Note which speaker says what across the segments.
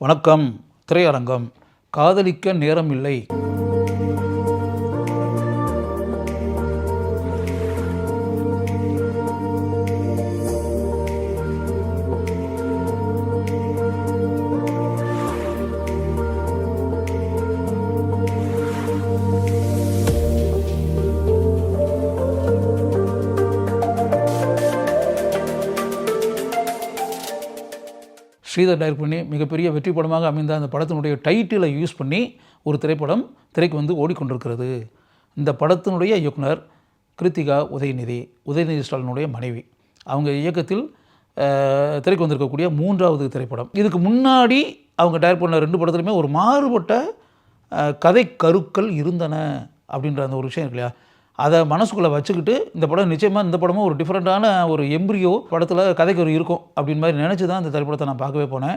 Speaker 1: வணக்கம். திரையரங்கம். காதலிக்க நேரமில்லை. ஸ்ரீதர் டைரக்ட் பண்ணி மிகப்பெரிய வெற்றி படமாக அமைந்த அந்த படத்தினுடைய டைட்டிலை யூஸ் பண்ணி ஒரு திரைப்படம் திரைக்கு வந்து ஓடிக்கொண்டிருக்கிறது. இந்த படத்தினுடைய இயக்குனர் கிருத்திகா உதயநிதி ஸ்டாலினுடைய மனைவி. அவங்க இயக்கத்தில் திரைக்கு வந்திருக்கக்கூடிய 3வது திரைப்படம். இதுக்கு முன்னாடி அவங்க டைரக்ட் பண்ண 2 படத்துலையுமே ஒரு மாறுபட்ட கதை கருக்கள் இருந்தன அப்படின்ற அந்த ஒரு விஷயம் இருக்கு இல்லையா, அதை மனசுக்குள்ளே வச்சுக்கிட்டு இந்த படம் நிச்சயமாக இந்த படமும் ஒரு டிஃப்ரெண்ட்டான ஒரு எம்ப்ரியோ படத்தில் கதைக்கு ஒரு இருக்கும் அப்படின்னு மாதிரி நினச்சி தான் இந்த திரைப்படத்தை நான் பார்க்கவே போனேன்.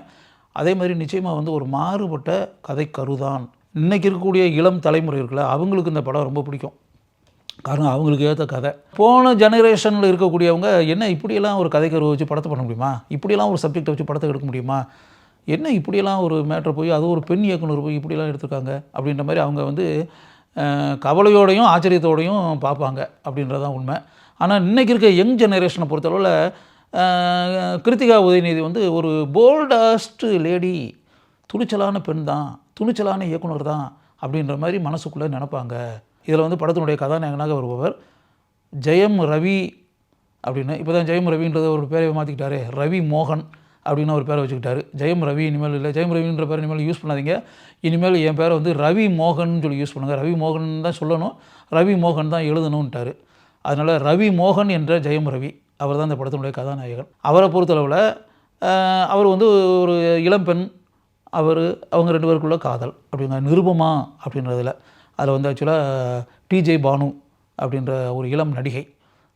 Speaker 1: அதே மாதிரி நிச்சயமாக வந்து ஒரு மாறுபட்ட கதை கரு தான். இன்றைக்கி இருக்கக்கூடிய இளம் தலைமுறை இருக்குல்ல, அவங்களுக்கு இந்த படம் ரொம்ப பிடிக்கும். காரணம் அவங்களுக்கு ஏற்ற கதை. போன ஜெனரேஷனில் இருக்கக்கூடியவங்க என்ன இப்படியெல்லாம் ஒரு கதை கரு வச்சு படத்தை பண்ண முடியுமா, இப்படியெல்லாம் ஒரு சப்ஜெக்டை வச்சு படத்தை எடுக்க முடியுமா, என்ன இப்படியெல்லாம் ஒரு மேட்ரை போய் அது ஒரு பெண் இயக்குனர் போய் இப்படியெல்லாம் எடுத்திருக்காங்க அப்படின்ற மாதிரி அவங்க வந்து கவலையோடையும் ஆச்சரியத்தோடையும் பார்ப்பாங்க அப்படின்றதான் உண்மை. ஆனால் இன்றைக்கி இருக்க யங் ஜெனரேஷனை பொறுத்தளவில் கிருத்திகா உதயநிதி வந்து ஒரு போல்டஸ்ட் லேடி, துணிச்சலான பெண் தான், துணிச்சலான இயக்குனர் தான் அப்படின்ற மாதிரி மனசுக்குள்ளே நினைப்பாங்க. இதில் வந்து படத்தினுடைய கதாநாயகனாக வருபவர் ஜெயம் ரவி அப்படின்னு. இப்போ தான் ஜெயம் ரவின்றத ஒரு பேரை மாற்றிக்கிட்டாரு, ரவி மோகன் அப்படின்னு ஒரு பேரை வச்சுக்கிட்டாரு. ஜெயம் ரவி இனிமேல் இல்லை, ஜெயம் ரவின்ற பேர் இனிமேல் யூஸ் பண்ணாதீங்க. இனிமேல் என் பேரை வந்து ரவி மோகன் சொல்லி யூஸ் பண்ணுங்கள். ரவி மோகன் தான் சொல்லணும், ரவி மோகன் தான் எழுதணுன்ட்டார். அதனால் ரவி மோகன் என்ற ஜெயம் ரவி அவர் தான் இந்த படத்தினுடைய கதாநாயகன். அவரை பொறுத்தளவில் அவர் வந்து ஒரு இளம்பெண், அவங்க 2 பேருக்குள்ள காதல் அப்படிங்க நிருபமா அப்படின்றதில். அதில் வந்து ஆக்சுவலாக டிஜே பானு அப்படின்ற ஒரு இளம் நடிகை,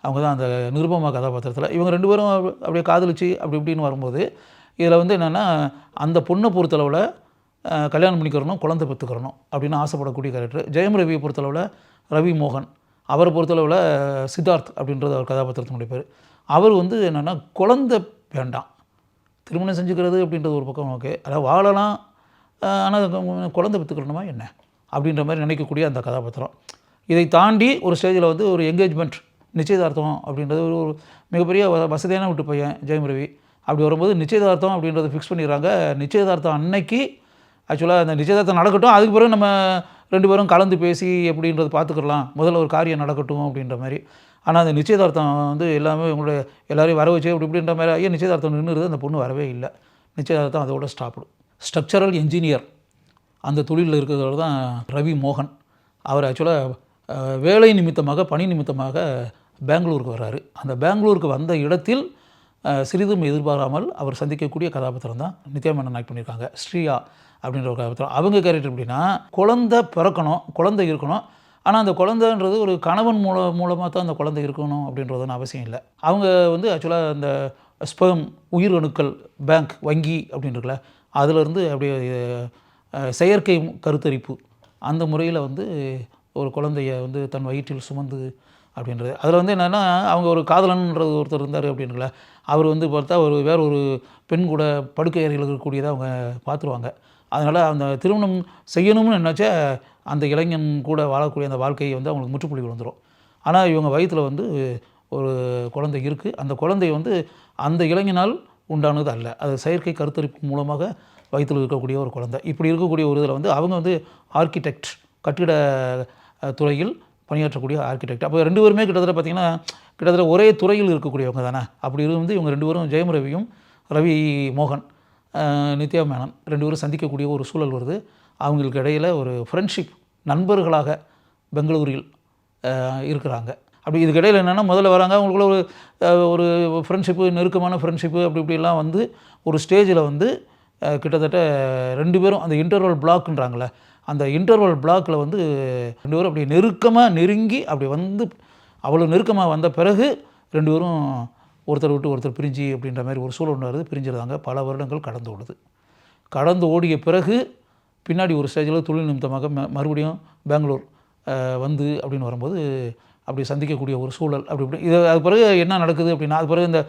Speaker 1: அவங்க தான் அந்த நிருபமா கதாபாத்திரத்தில். இவங்க 2 பேரும் அப்படியே காதலிச்சு அப்படி இப்படின்னு வரும்போது இதில் வந்து என்னென்னா, அந்த பொண்ணை பொறுத்தளவில் கல்யாணம் பண்ணிக்கிறணும், குழந்தை பெற்றுக்கிறணும் அப்படின்னு ஆசைப்படக்கூடிய கேரக்டர். ஜெயம் ரவியை பொறுத்தளவில் ரவி மோகன், அவரை பொறுத்தளவில் சித்தார்த் அப்படின்றது அவர் கதாபாத்திரத்தினுடைய பேர். அவர் வந்து என்னென்னா குழந்தை வேண்டாம், திருமணம் செஞ்சுக்கிறது அப்படின்றது ஒரு பக்கம் ஓகே, அதாவது வாழலாம், ஆனால் குழந்தை பெற்றுக்கிறணுமா என்ன அப்படின்ற மாதிரி நினைக்கக்கூடிய அந்த கதாபாத்திரம். இதை தாண்டி ஒரு ஸ்டேஜில் வந்து ஒரு என்கேஜ்மெண்ட், நிச்சயதார்த்தம் அப்படின்றது ஒரு மிகப்பெரிய வசதியான விட்டு பையன் ஜெயம் ரவி. அப்படி வரும்போது நிச்சயதார்த்தம் அப்படின்றத ஃபிக்ஸ் பண்ணிடுறாங்க. நிச்சயதார்த்தம் அன்னைக்கு ஆக்சுவலாக அந்த நிச்சயதார்த்தம் நடக்கட்டும், அதுக்கு பிறகு நம்ம 2 பேரும் கலந்து பேசி எப்படின்றது பார்த்துக்கலாம், முதல்ல ஒரு காரியம் நடக்கட்டும் அப்படின்ற மாதிரி. ஆனால் அந்த நிச்சயதார்த்தம் வந்து எல்லாமே உங்களுடைய எல்லோரையும் வர வச்சு அப்படி இப்படின்ற மாதிரி ஐயா நிச்சயதார்த்தம் நின்றுது, அந்த பொண்ணு வரவே இல்லை. நிச்சயதார்த்தம் அதோட ஸ்டாப்டு. ஸ்ட்ரக்சரல் என்ஜினியர் அந்த தொழிலில் இருக்கிறதோட தான் ரவி மோகன். அவர் ஆக்சுவலாக வேலை நிமித்தமாக, பணி நிமித்தமாக பெங்களூருக்கு வர்றாரு. அந்த பெங்களூருக்கு வந்த இடத்தில் சிறிதும் எதிர்பாராமல் அவர் சந்திக்கக்கூடிய கதாபாத்திரம் தான் நித்யா மேனன் ஆக்ட் பண்ணியிருக்காங்க. ஸ்ரீயா அப்படின்ற ஒரு கதாபாத்திரம். அவங்க கேரக்டர் எப்படின்னா, குழந்தை பிறக்கணும், குழந்தை இருக்கணும், ஆனால் அந்த குழந்தைன்றது ஒரு கணவன் மூலமாக தான் அந்த குழந்தை இருக்கணும் அப்படின்றதுன்னு அவசியம் இல்லை. அவங்க வந்து ஆக்சுவலாக அந்த ஸ்பெர்ம் உயிர் அணுக்கள் பேங்க் வங்கி அப்படின்னு இருக்குல்ல, அதிலிருந்து அப்படியே செயற்கை கருத்தரிப்பு அந்த முறையில் வந்து ஒரு குழந்தைய வந்து தன் வயிற்றில் சுமந்து அப்படின்றது. அதில் வந்து என்னென்னா, அவங்க ஒரு காதலன்றது ஒருத்தர் இருந்தார் அப்படின்னுல, அவர் வந்து பார்த்தா வேற ஒரு பெண் கூட படுக்கை அறையில் இருக்கக்கூடியதை அவங்க பார்த்துருவாங்க. அதனால் அந்த திருமணம் செய்யணும்னு நினச்சா அந்த இளைஞன் கூட வாழக்கூடிய அந்த வாழ்க்கையை வந்து அவங்களுக்கு முற்றுப்புள்ளி விழுந்துடும். ஆனால் இவங்க வயிற்றில் வந்து ஒரு குழந்தை இருக்குது. அந்த குழந்தை வந்து அந்த இளைஞனால் உண்டானது அல்ல, அது செயற்கை கருத்தரிப்பு மூலமாக வயிற்றில் இருக்கக்கூடிய ஒரு குழந்தை. இப்படி இருக்கக்கூடிய ஒரு இதில் வந்து அவங்க வந்து ஆர்கிடெக்ட், கட்டிட துறையில் பணியாற்றக்கூடிய ஆர்கிடெக்ட். அப்போ 2 பேருமே கிட்டத்தட்ட ஒரே துறையில் இருக்கக்கூடியவங்க தானே. அப்படி இருந்து இவங்க 2 பேரும் ஜெயம் ரவியும் ரவி மோகன், நித்யா மேனன் 2 பேரும் சந்திக்கக்கூடிய ஒரு சூழல் வருது. அவங்களுக்கு இடையில் ஒரு ஃப்ரெண்ட்ஷிப், நண்பர்களாக பெங்களூரில் இருக்கிறாங்க. அப்படி இதுக்கு இடையில் என்னென்னா, முதல்ல வராங்க, அவங்களுக்குள்ள ஒரு ஃப்ரெண்ட்ஷிப்பு, நெருக்கமான ஃப்ரெண்ட்ஷிப்பு அப்படி இப்படிலாம் வந்து ஒரு ஸ்டேஜில் வந்து கிட்டத்தட்ட 2 பேரும் அந்த இன்டர்வல் பிளாக்ன்றாங்களே, அந்த இன்டர்வல் பிளாக்கில் வந்து 2 பேரும் அப்படி நெருக்கமாக நெருங்கி அப்படி வந்து அவ்வளோ நெருக்கமாக வந்த பிறகு 2 பேரும் ஒருத்தர் விட்டு ஒருத்தர் பிரிஞ்சு அப்படின்ற மாதிரி ஒரு சூழல் வருது. பிரிஞ்சிருந்தாங்க. பல வருடங்கள் கடந்து ஓடுது. கடந்து ஓடிய பிறகு பின்னாடி ஒரு ஸ்டேஜில் தொழில் நிமித்தமாக மறுபடியும் பெங்களூர் வந்து அப்படின்னு வரும்போது அப்படி சந்திக்கக்கூடிய ஒரு சூழல் அப்படி இப்படி. இது அது பிறகு என்ன நடக்குது அப்படின்னா, அது பிறகு இந்த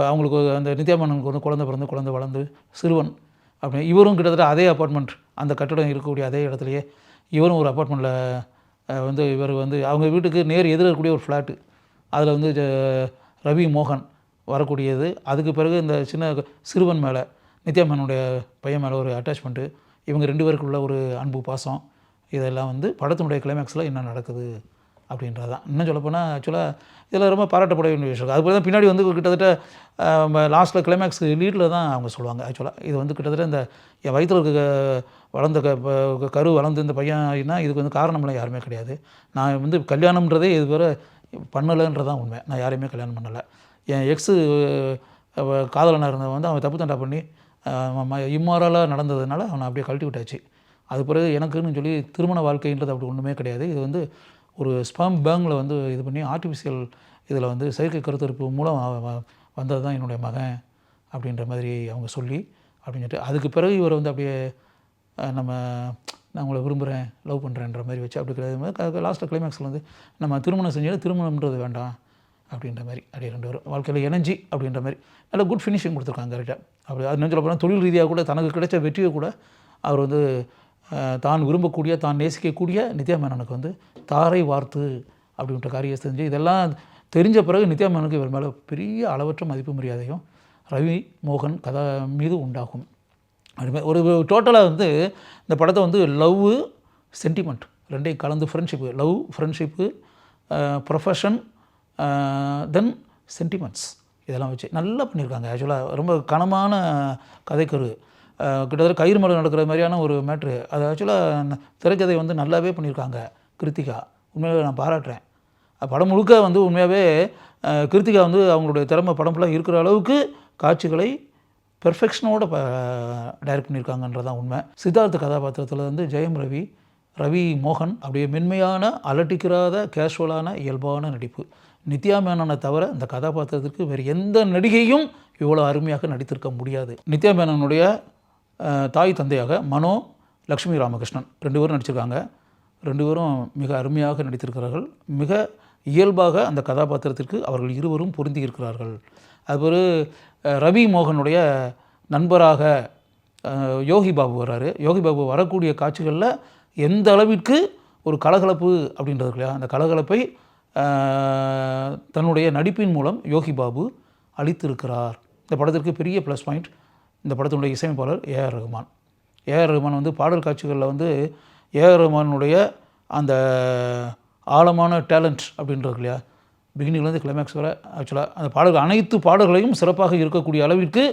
Speaker 1: அவங்களுக்கு அந்த நித்யா மேனனுக்கு வந்து குழந்தை பிறந்து குழந்தை வளர்ந்து சிறுவன் அப்படி இவரும் கிட்டத்தட்ட அதே அப்பார்ட்மெண்ட், அந்த கட்டடம் இருக்கக்கூடிய அதே இடத்துலையே இவரும் ஒரு அப்பார்ட்மெண்ட்டில் வந்து இவர் வந்து அவங்க வீட்டுக்கு நேர் எதிர இருக்கக்கூடிய ஒரு ஃப்ளாட்டு, அதில் வந்து ரவி மோகன் வரக்கூடியது. அதுக்கு பிறகு இந்த சின்ன சிறுவன் மேலே, நித்யா மேனனுடைய பையன் மேலே ஒரு அட்டாச்மெண்ட்டு, இவங்க 2 பேருக்குள்ள ஒரு அன்பு பாசம், இதெல்லாம் வந்து படத்தினுடைய கிளைமேக்ஸில் என்ன நடக்குது அப்படின்றது தான். இன்னும் சொல்லப்போனால் ஆக்சுவலாக இதில் ரொம்ப பாராட்டப்பட வேண்டிய விஷயம். அதுபோல் தான் பின்னாடி வந்து கிட்டத்தட்ட லாஸ்ட்டில் கிளைமேக்ஸ் லீடில் தான் அவங்க சொல்லுவாங்க. ஆக்சுவலாக இது வந்து கிட்டத்தட்ட இந்த என் வயிற்றில் இருக்க வளர்ந்த கரு வளர்ந்து இந்த பையன்னா இதுக்கு வந்து காரணம்லாம் யாருமே கிடையாது. நான் வந்து கல்யாணம்ன்றதே இதுவரை பண்ணலைன்றதான் உண்மை. நான் யாரையுமே கல்யாணம் பண்ணலை. என் எக்ஸு காதலனாக இருந்தவன் வந்து அவன் தப்பு தண்டா பண்ணி இம்மாரலாக நடந்ததுனால அவனை அப்படியே கழட்டி விட்டாச்சு. அது பிறகு எனக்குன்னு சொல்லி திருமண வாழ்க்கைன்றது அப்படி ஒன்றுமே கிடையாது. இது வந்து ஒரு ஸ்பெர்ம் பேங்கில் வந்து இது பண்ணி ஆர்டிஃபிஷியல் இதில் வந்து செயற்கை கருத்தரிப்பு மூலம் வந்தது தான் என்னுடைய மகன் அப்படின்ற மாதிரி அவங்க சொல்லி அப்படின்னு சொல்லிட்டு, அதுக்கு பிறகு இவர் வந்து அப்படியே நான் உங்களை விரும்புகிறேன், லவ் பண்ணுறேன்ற மாதிரி வச்சு அப்படி கிடையாது. லாஸ்ட்டில் கிளைமேக்ஸில் வந்து நம்ம திருமணம் செஞ்சாலும் திருமணம்ன்றது வேண்டாம் அப்படின்ற மாதிரி அப்படியே 2 பேரும் வாழ்க்கையில் இணைஞ்சி அப்படின்ற மாதிரி நல்ல குட் ஃபினிஷிங் கொடுத்துருக்காங்க கரெக்டாக. அப்படி அது என்ன சொல்ல போனால் தொழில் ரீதியாக கூட தனக்கு கிடைச்ச வெற்றியை கூட அவர் வந்து தான் விரும்பக்கூடிய, தான் நேசிக்கக்கூடிய நித்யா மேனனுக்கு வந்து தாரை வார்த்து அப்படின்ற காரியம் செஞ்சு, இதெல்லாம் தெரிஞ்ச பிறகு நித்யா மேனனுக்கு இவர் மேலே பெரிய அளவற்ற மதிப்பு மரியாதையும் ரவி மோகன் கதா மீது உண்டாகும். அதுமாதிரி ஒரு டோட்டலாக வந்து இந்த படத்தை வந்து லவ், சென்டிமெண்ட் ரெண்டையும் கலந்து ஃப்ரெண்ட்ஷிப்பு, லவ், ஃப்ரெண்ட்ஷிப்பு, ப்ரொஃபஷன், தென் சென்டிமெண்ட்ஸ் இதெல்லாம் வச்சு நல்லா பண்ணியிருக்காங்க. ஆக்சுவலாக ரொம்ப கனமான கதைக்கரு, கிட்டத்தட்ட கயிறு மலை நடக்கிற மாதிரியான ஒரு மேட்ரு. அது ஆக்சுவலாக திரைக்கதை வந்து நல்லாவே பண்ணியிருக்காங்க கிருத்திகா. உண்மையாகவே நான் பாராட்டுறேன். படம் முழுக்க வந்து உண்மையாகவே கிருத்திகா வந்து அவங்களுடைய திறமை படம் ஃபுல்லாக இருக்கிற அளவுக்கு காட்சிகளை பெர்ஃபெக்ஷனோடு டைரக்ட் பண்ணியிருக்காங்கன்றதான் உண்மை. சித்தார்த்த கதாபாத்திரத்தில் வந்து ஜெயம் ரவி, ரவி மோகன் அப்படியே மென்மையான, அலட்டிக்கிறாத, கேஷுவலான, இயல்பான நடிப்பு. நித்யா மேனனை தவிர இந்த கதாபாத்திரத்திற்கு வேறு எந்த நடிகையும் இவ்வளோ அருமையாக நடித்திருக்க முடியாது. நித்யா மேனனுடைய தாய் தந்தையாக மனோ, லக்ஷ்மி ராமகிருஷ்ணன் 2 பேரும் நடிச்சிருக்காங்க. 2 பேரும் மிக அருமையாக நடித்திருக்கிறார்கள். மிக இயல்பாக அந்த கதாபாத்திரத்திற்கு அவர்கள் இருவரும் பொருந்தி இருக்கிறார்கள். அதுபோல் ரவி மோகனுடைய நண்பராக யோகி பாபு வர்றாரு. யோகி பாபு வரக்கூடிய காட்சிகளில் எந்த அளவிற்கு ஒரு கலகலப்பு அப்படின்றது இல்லையா, அந்த கலகலப்பை தன்னுடைய நடிப்பின் மூலம் யோகி பாபு அளித்திருக்கிறார். இந்த படத்திற்கு பெரிய ப்ளஸ் பாயிண்ட் இந்த படத்தினுடைய இசையமைப்பாளர் ஏஆர் ரஹ்மான். ஏஆர் ரஹ்மான் வந்து பாடல் காட்சிகளில் வந்து ஏஆர் ரஹ்மானுடைய அந்த ஆழமான டேலண்ட் அப்படின்றது இல்லையா, பிகினிங்லேருந்து கிளைமேக்ஸ் வரை ஆக்சுவலாக அந்த பாடல்கள் அனைத்து பாடல்களையும் சிறப்பாக இருக்கக்கூடிய அளவிற்கு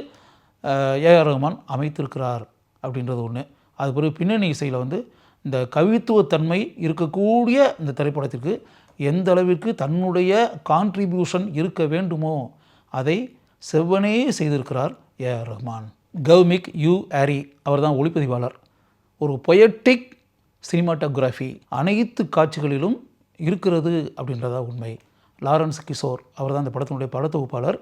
Speaker 1: ஏஆர் ரஹ்மான் அமைத்திருக்கிறார் அப்படின்றது ஒன்று. அது பிறகு பின்னணி இசையில் வந்து இந்த கவித்துவத்தன்மை இருக்கக்கூடிய இந்த திரைப்படத்திற்கு எந்த அளவிற்கு தன்னுடைய கான்ட்ரிபியூஷன் இருக்க வேண்டுமோ அதை செவ்வனே செய்திருக்கிறார் ஏஆர் ரஹ்மான். கௌமிக் யூ ஆரி அவர் தான் ஒளிப்பதிவாளர். ஒரு பொயட்டிக் சினிமாட்டோகிராஃபி அனைத்து காட்சிகளிலும் இருக்கிறது அப்படின்றதா உண்மை. லாரன்ஸ் கிஷோர் அவர் தான் இந்த படத்தினுடைய படத்தொகுப்பாளர்.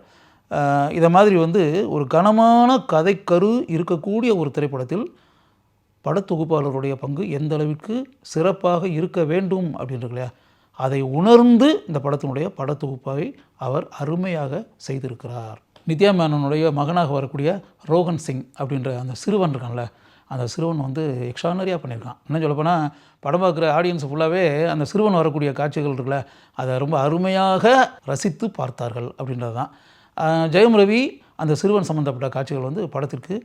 Speaker 1: இதை மாதிரி வந்து ஒரு கனமான கதைக்கரு இருக்கக்கூடிய ஒரு திரைப்படத்தில் படத்தொகுப்பாளருடைய பங்கு எந்த அளவிற்கு சிறப்பாக இருக்க வேண்டும் அப்படின்றது இல்லையா, அதை உணர்ந்து இந்த படத்தினுடைய படத்தொகுப்பை அவர் அருமையாக செய்திருக்கிறார். நித்யா மேனனுடைய மகனாக வரக்கூடிய ரோஹன் சிங் அப்படின்ற அந்த சிறுவன் இருக்கான்ல, அந்த சிறுவன் வந்து எக்ஸ்ட்ரானரியாக பண்ணியிருக்கான். இன்னும் சொல்லப்போனால் படம் பார்க்குற ஆடியன்ஸ் ஃபுல்லாகவே அந்த சிறுவன் வரக்கூடிய காட்சிகள் இருக்குல்ல, அதை ரொம்ப அருமையாக ரசித்து பார்த்தார்கள் அப்படின்றது தான். ஜெயம் ரவி அந்த சிறுவன் சம்மந்தப்பட்ட காட்சிகள் வந்து படத்திற்கு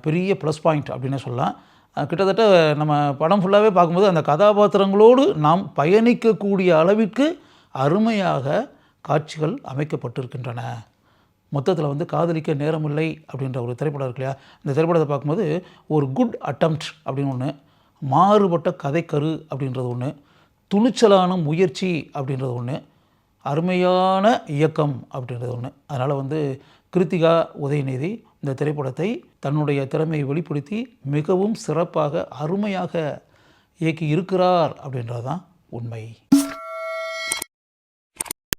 Speaker 1: பெரிய ப்ளஸ் பாயிண்ட் அப்படின்னே சொல்லலாம். கிட்டத்தட்ட நம்ம படம் ஃபுல்லாகவே பார்க்கும்போது அந்த கதாபாத்திரங்களோடு நாம் பயணிக்கக்கூடிய அளவிற்கு அருமையாக காட்சிகள் அமைக்கப்பட்டிருக்கின்றன. மொத்தத்தில் வந்து காதலிக்க நேரமில்லை அப்படின்ற ஒரு திரைப்படம் இருக்கு இல்லையா, இந்த திரைப்படத்தை பார்க்கும்போது ஒரு குட் அட்டம்ப்ட் அப்படின்னு ஒன்று, மாறுபட்ட கதைக்கரு அப்படின்றது ஒன்று, துணிச்சலான முயற்சி அப்படின்றது ஒன்று, அருமையான இயக்கம் அப்படின்றது ஒன்று. அதனால் வந்து கிருத்திகா உதயநிதி இந்த திரைப்படத்தை தன்னுடைய திறமையை வெளிப்படுத்தி மிகவும் சிறப்பாக அருமையாக இயக்கி இருக்கிறார் அப்படின்றது தான் உண்மை.